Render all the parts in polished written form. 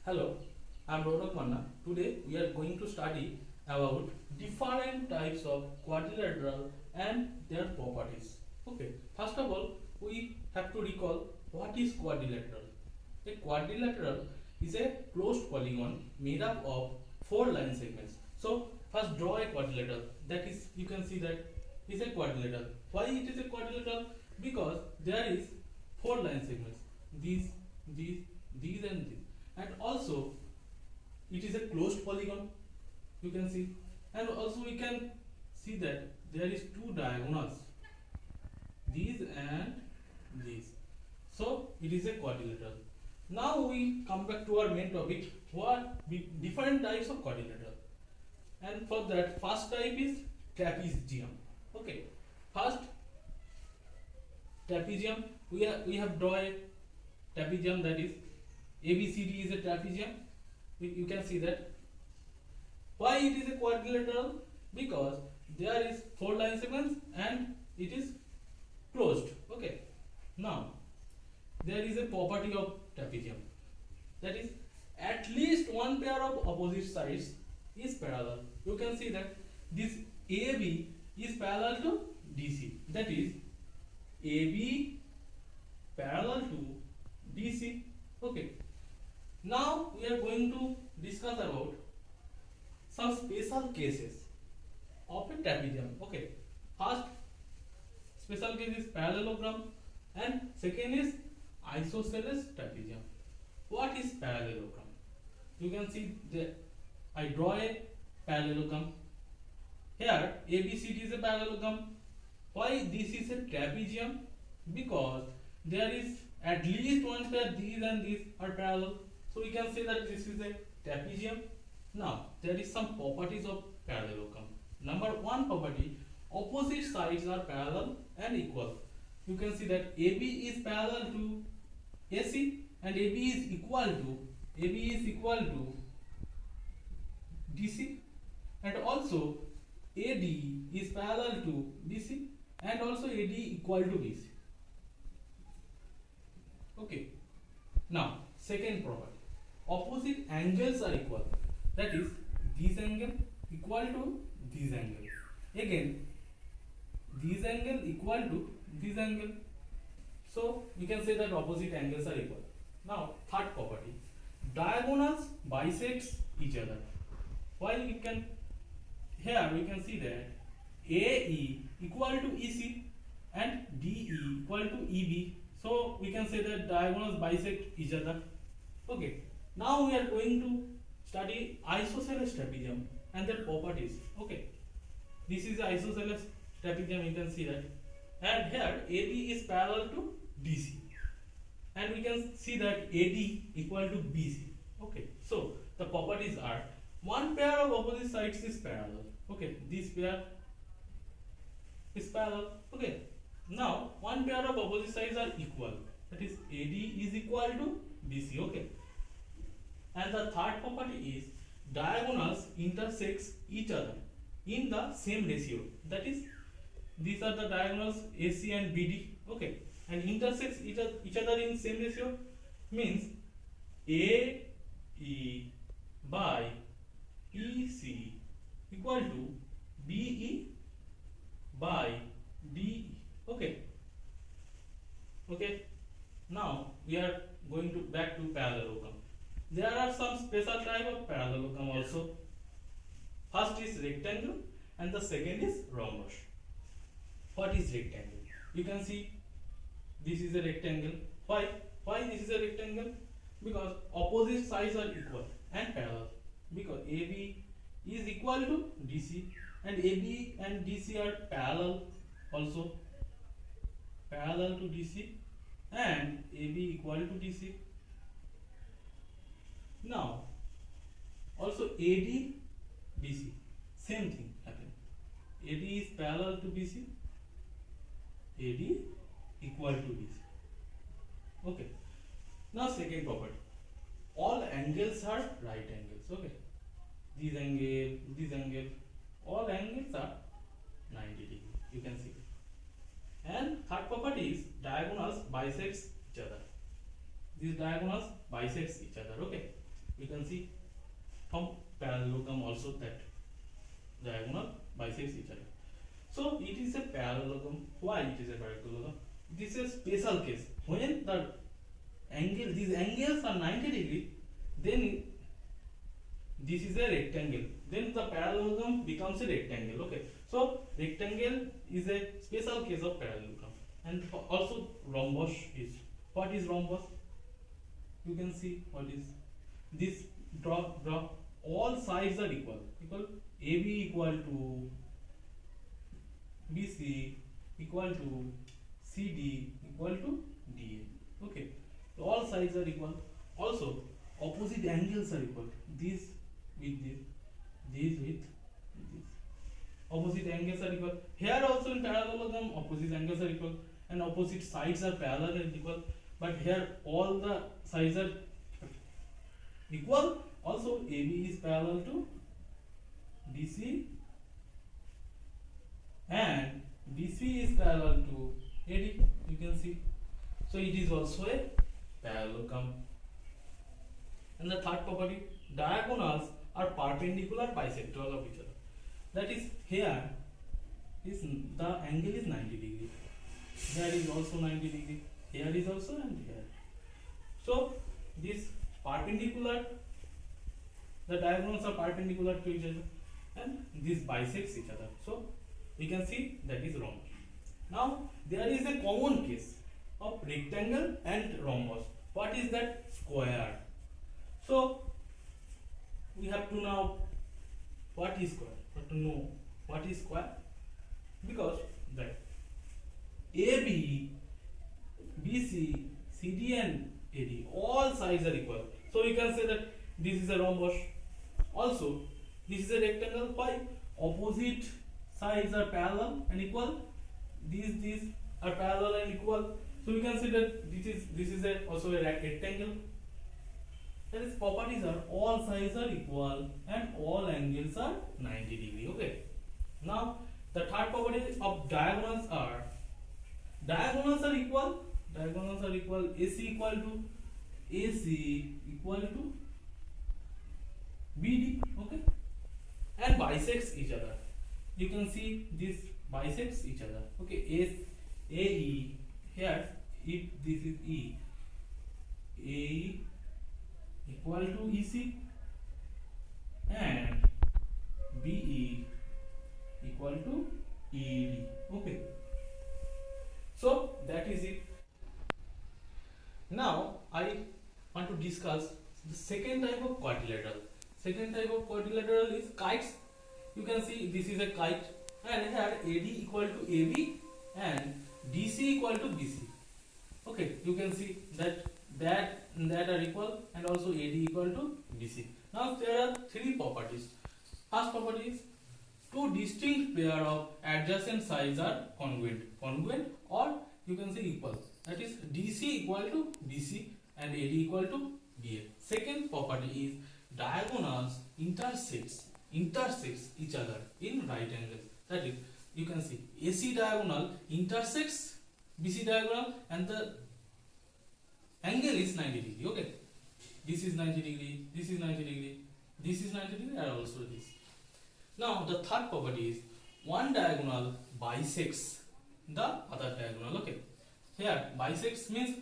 Hello, I am Ronak Manna. Today we are going to study about different types of quadrilateral and their properties. Okay, first of all, we have to recall what is quadrilateral. A quadrilateral is a closed polygon made up of four line segments. So, first draw a quadrilateral. That is, you can see that is a quadrilateral. Why it is a quadrilateral? Because there is four line segments. These, these and these. And also it is a closed polygon, you can see, and also we can see that there is two diagonals, these and these, so it is a quadrilateral. Now we come back to our main topic, what different types of quadrilateral, and for that first type is trapezium. Okay, first trapezium, we have drawn a trapezium, that is ABCD is a trapezium. You can see that. Why it is a quadrilateral? Because there is four line segments and it is closed. Okay. Now there is a property of trapezium, that is at least one pair of opposite sides is parallel. You can see that this AB is parallel to DC. That is AB parallel to DC. Okay. Now we are going to discuss about some special cases of a trapezium. Okay, first special case is parallelogram and second is isosceles trapezium. What is parallelogram? You can see that I draw a parallelogram. Here ABCD is a parallelogram. Why this is a trapezium? Because there is at least one pair, these and these are parallel. So we can say that this is a trapezium. Now there is some properties of parallelogram. Number one property, opposite sides are parallel and equal. You can see that AB is parallel to AC and AB is equal to DC, and also AD is parallel to DC and also AD equal to DC. Okay. Now second property, opposite angles are equal, that is this angle equal to this angle, again this angle equal to this angle, so we can say that opposite angles are equal. Now third property, diagonals bisects each other. Why we can, here we can see that AE equal to EC and DE equal to EB, so we can say that diagonals bisect each other. Okay, now we are going to study isosceles trapezium and their properties. Okay, this is isosceles trapezium, you can see that, and here AB is parallel to DC and we can see that AD equal to BC. Okay, so the properties are, one pair of opposite sides is parallel. Okay, this pair is parallel. Okay, now one pair of opposite sides are equal, that is AD is equal to BC. Okay, and the third property is diagonals intersects each other in the same ratio, that is these are the diagonals AC and BD. Okay, and intersects each other in same ratio means AE by EC equal to BE by DE. Okay. Okay, now we are going to back to parallelogram. There are some special type of parallelogram also. First is rectangle and the second is rhombus. What is rectangle? You can see this is a rectangle. Why this is a rectangle? Because opposite sides are equal and parallel. Because AB is equal to DC and AB and DC are parallel also, parallel to DC and AB equal to DC. Now also AD BC, same thing happen. AD is parallel to BC, AD equal to DC. Okay, now second property, all angles are right angles. Okay, this angle, all angles are 90 degrees, you can see. And third property is diagonals bisects each other. These diagonals bisects each other. Okay. we can see from parallelogram also that diagonal bisects each other. So it is a parallelogram. Why it is a parallelogram? This is a special case. When the angle, these angles are 90 degree, then this is a rectangle. Then the parallelogram becomes a rectangle. Okay. So rectangle is a special case of parallelogram. And also rhombus is. What is rhombus? You can see what is this. Draw. All sides are equal. AB equal to BC equal to CD equal to DA. Okay. So all sides are equal. Also opposite angles are equal. This with this with this. Opposite angles are equal. Here also in parallelogram opposite angles are equal and opposite sides are parallel and equal. But here all the sides are equal. Also AB is parallel to BC and BC is parallel to AD. You can see. So it is also a parallelogram. And the third property, diagonals are perpendicular bisectoral of each other. That is, here is the angle is 90 degree. There is also 90 degree. Here is also and here. So this perpendicular, the diagonals are perpendicular to each other and this bisects each other. So we can see that is rhombus. Now there is a common case of rectangle and rhombus. What is that? Square. So we have to know what is square. We have to know what is square, because that AB, BC, CD and AD all sides are equal. So we can say that this is a rhombus. Also this is a rectangle. Why? Opposite sides are parallel and equal. These are parallel and equal. So we can say that this is also a rectangle. That is, properties are all sides are equal and all angles are 90 degree. Okay. Now the third property of diagonals are equal. Diagonals are equal. AC equal to BD. Okay. And bisects each other. You can see this bisects each other. Okay. AE here, if this is E, AE equal to EC and BE equal to ED. Okay. So that is it. Now I want to discuss the second type of quadrilateral. Second type of quadrilateral is kites. You can see this is a kite and here AD equal to AB and DC equal to BC. Okay, you can see that are equal and also AD equal to BC. Now there are three properties. First property is two distinct pair of adjacent sides are congruent or you can say equal. That is DC equal to BC and AD equal to BA. Second property is diagonals intersects each other in right angles. That is, you can see AC diagonal intersects BC diagonal and the angle is 90 degree. Okay, this is 90 degree, this is 90 degree, this is 90 degree and also this. Now the third property is one diagonal bisects the other diagonal. Okay, here bisects means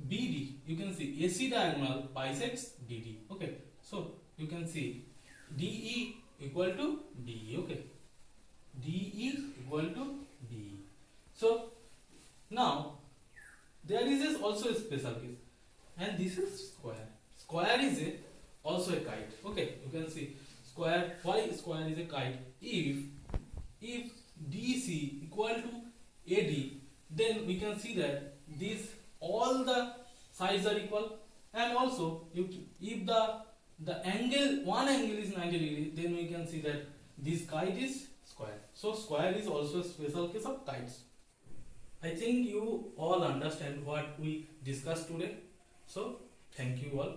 BD. You can see AC diagonal bisects BD. Okay, so you can see DE equal to DE. Okay, DE equal to DE. So now there is also a special case, and this is square. Square is also a kite. Okay, you can see square. Why square is a kite? If DC equal to AD, then we can see that this all the sides are equal, and also if the angle, one angle is 90 degree, then we can see that this kite is square. So square is also a special case of kites. I think you all understand what we discussed today. So thank you all.